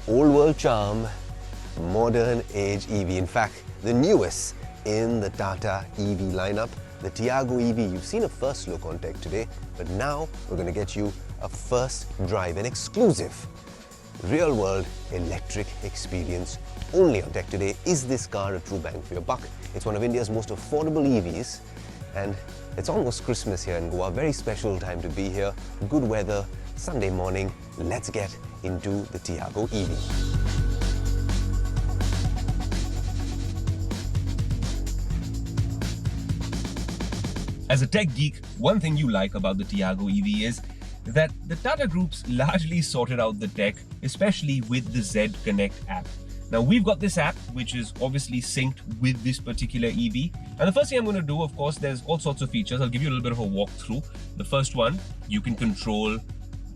Old world charm, modern age EV. In fact, the newest in the Tata EV lineup, the Tiago EV. You've seen a first look on tech today, but now we're going to get you a first drive, an exclusive real-world electric experience only on Tech Today. Is this car a true bang for your buck? It's one of India's most affordable EVs, and it's almost Christmas here in Goa. Very special time to be here. Good weather, Sunday morning. Let's get into the Tiago EV. As a tech geek, one thing you like about the Tiago EV is that the Tata Group's largely sorted out the tech, especially with the Z Connect app. Now we've got this app, which is obviously synced with this particular EV. And the first thing I'm going to do, of course, there's all sorts of features. I'll give you a little bit of a walkthrough. The first one, you can control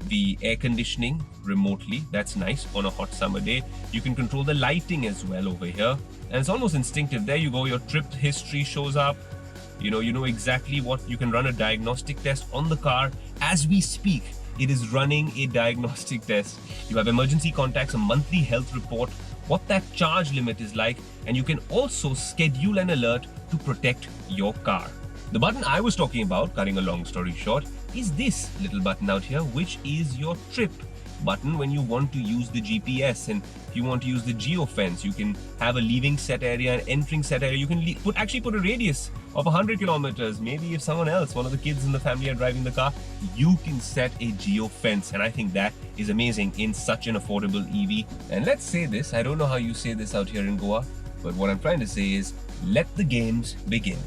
the air conditioning remotely. That's nice on a hot summer day. You can control the lighting as well over here. And it's almost instinctive. There you go. Your trip history shows up. You know exactly what you can run a diagnostic test on the car as we speak. It is running a diagnostic test. You have emergency contacts, a monthly health report, what that charge limit is like, and you can also schedule an alert to protect your car. The button I was talking about, cutting a long story short, is this little button out here, which is your trip button when you want to use the GPS. And if you want to use the geofence, you can have a leaving set area and entering set area. You can actually put a radius of 100 kilometers. Maybe if someone else, one of the kids in the family are driving the car, you can set a geofence. And I think that is amazing in such an affordable EV. And let's say this, I don't know how you say this out here in Goa, but what I'm trying to say is, let the games begin.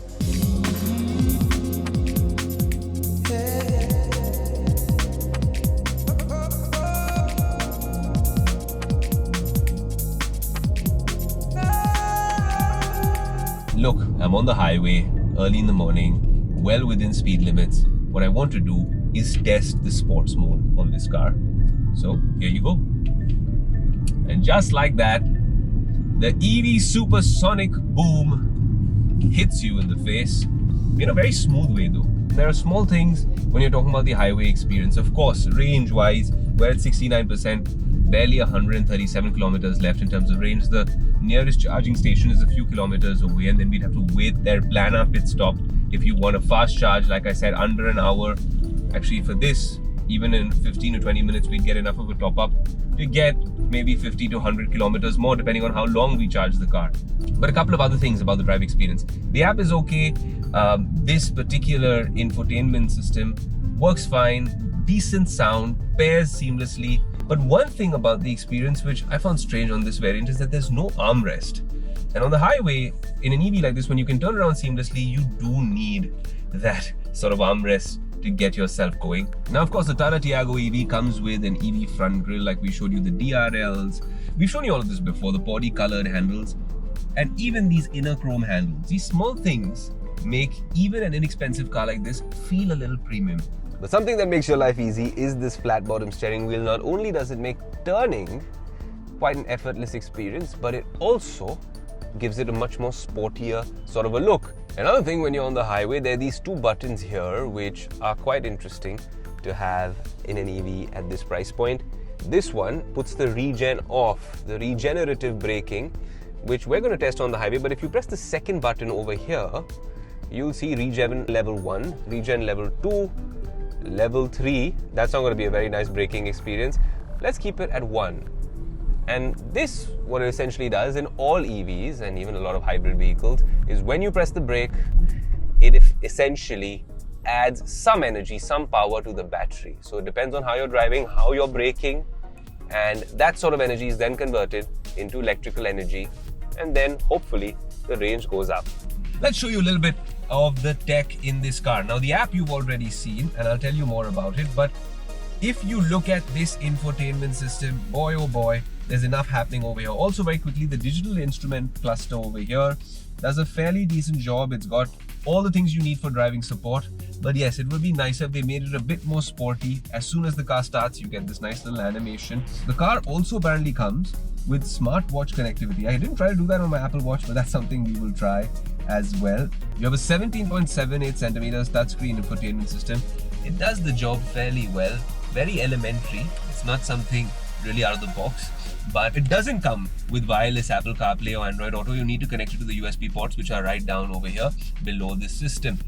Look, I'm on the highway, early in the morning, well within speed limits. What I want to do is test the sports mode on this car. So here you go. And just like that, the EV supersonic boom hits you in the face in a very smooth way though. There are small things when you're talking about the highway experience. Of course, range-wise, we're at 69%, barely 137 kilometers left in terms of range. The nearest charging station is a few kilometers away, and then we'd have to wait there, plan our pit stop. If you want a fast charge, like I said, under an hour. Actually, for this, even in 15 to 20 minutes, we'd get enough of a top-up to get maybe 50 to 100 kilometers more, depending on how long we charge the car. But a couple of other things about the drive experience. The app is okay. This particular infotainment system works fine, decent sound, pairs seamlessly. But one thing about the experience which I found strange on this variant is that there's no armrest. And on the highway, in an EV like this, when you can turn around seamlessly, you do need that sort of armrest to get yourself going. Now, of course, the Tata Tiago EV comes with an EV front grille, like we showed you the DRLs. We've shown you all of this before, the body colored handles, and even these inner chrome handles. These small things make even an inexpensive car like this feel a little premium. But something that makes your life easy is this flat bottom steering wheel. Not only does it make turning quite an effortless experience, but it also gives it a much more sportier sort of a look. Another thing, when you're on the highway, there are these two buttons here which are quite interesting to have in an EV at this price point. This one puts the regen off, the regenerative braking, which we're going to test on the highway. But if you press the second button over here, you'll see regen level 1, regen level 2, level 3. That's not going to be a very nice braking experience. Let's keep it at 1. And this, what it essentially does in all EVs and even a lot of hybrid vehicles, is when you press the brake, it essentially adds some energy, some power to the battery. So it depends on how you're driving, how you're braking, and that sort of energy is then converted into electrical energy, and then hopefully the range goes up. Let's show you a little bit of the tech in this car. Now, the app you've already seen, and I'll tell you more about it, but if you look at this infotainment system, boy oh boy, there's enough happening over here. Also, very quickly, the digital instrument cluster over here does a fairly decent job. It's got all the things you need for driving support. But yes, it would be nicer if they made it a bit more sporty. As soon as the car starts, you get this nice little animation. The car also apparently comes with smartwatch connectivity. I didn't try to do that on my Apple Watch, but that's something we will try as well. You have a 17.78 centimeters touchscreen infotainment system. It does the job fairly well, very elementary. It's not something really out of the box. But it doesn't come with wireless Apple CarPlay or Android Auto. You need to connect it to the USB ports, which are right down over here below this system.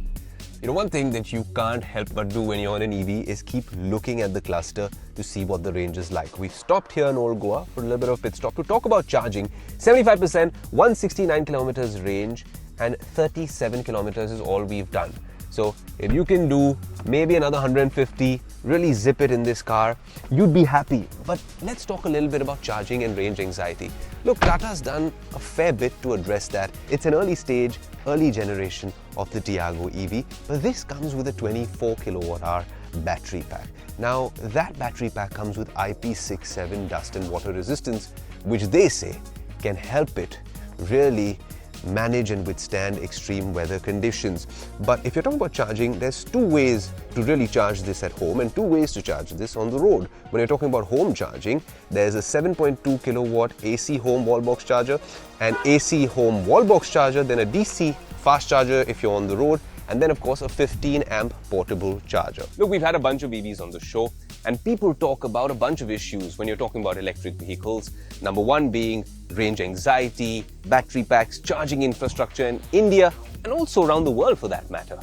You know, one thing that you can't help but do when you're on an EV is keep looking at the cluster to see what the range is like. We've stopped here in Old Goa for a little bit of pit stop to talk about charging. 75%, 169 kilometers range, and 37 kilometers is all we've done. So if you can do maybe another 150, really zip it in this car, you'd be happy. But let's talk a little bit about charging and range anxiety. Look, Tata's done a fair bit to address that. It's an early stage, early generation of the Tiago EV, but this comes with a 24 kilowatt hour battery pack. Now, that battery pack comes with IP67 dust and water resistance, which they say can help it really manage and withstand extreme weather conditions. But if you're talking about charging, there's two ways to really charge this at home and two ways to charge this on the road. When you're talking about home charging, there's a 7.2 kilowatt AC home wall box charger, an AC home wall box charger, then a DC fast charger if you're on the road, and then of course a 15 amp portable charger. Look, we've had a bunch of EVs on the show, and people talk about a bunch of issues when you're talking about electric vehicles. Number one being range anxiety, battery packs, charging infrastructure in India, and also around the world for that matter.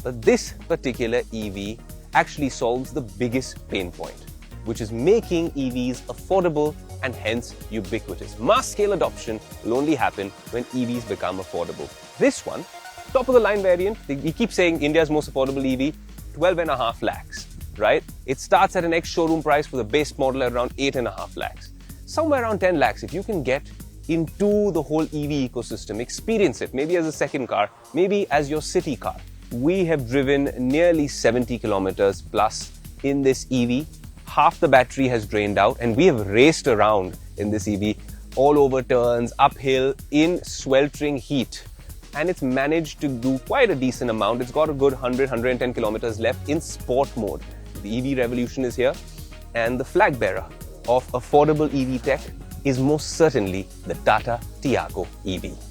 But this particular EV actually solves the biggest pain point, which is making EVs affordable and hence ubiquitous. Mass scale adoption will only happen when EVs become affordable. This one, top of the line variant, we keep saying India's most affordable EV, 12.5 lakhs, right? It starts at an ex-showroom price for the base model at around 8.5 lakhs. Somewhere around 10 lakhs if you can get into the whole EV ecosystem, experience it, maybe as a second car, maybe as your city car. We have driven nearly 70 kilometers plus in this EV. Half the battery has drained out, and we have raced around in this EV all over turns, uphill, in sweltering heat. And it's managed to do quite a decent amount. It's got a good 100-110 kilometers left in sport mode. The EV revolution is here, and the flag bearer of affordable EV tech is most certainly the Tata Tiago EV.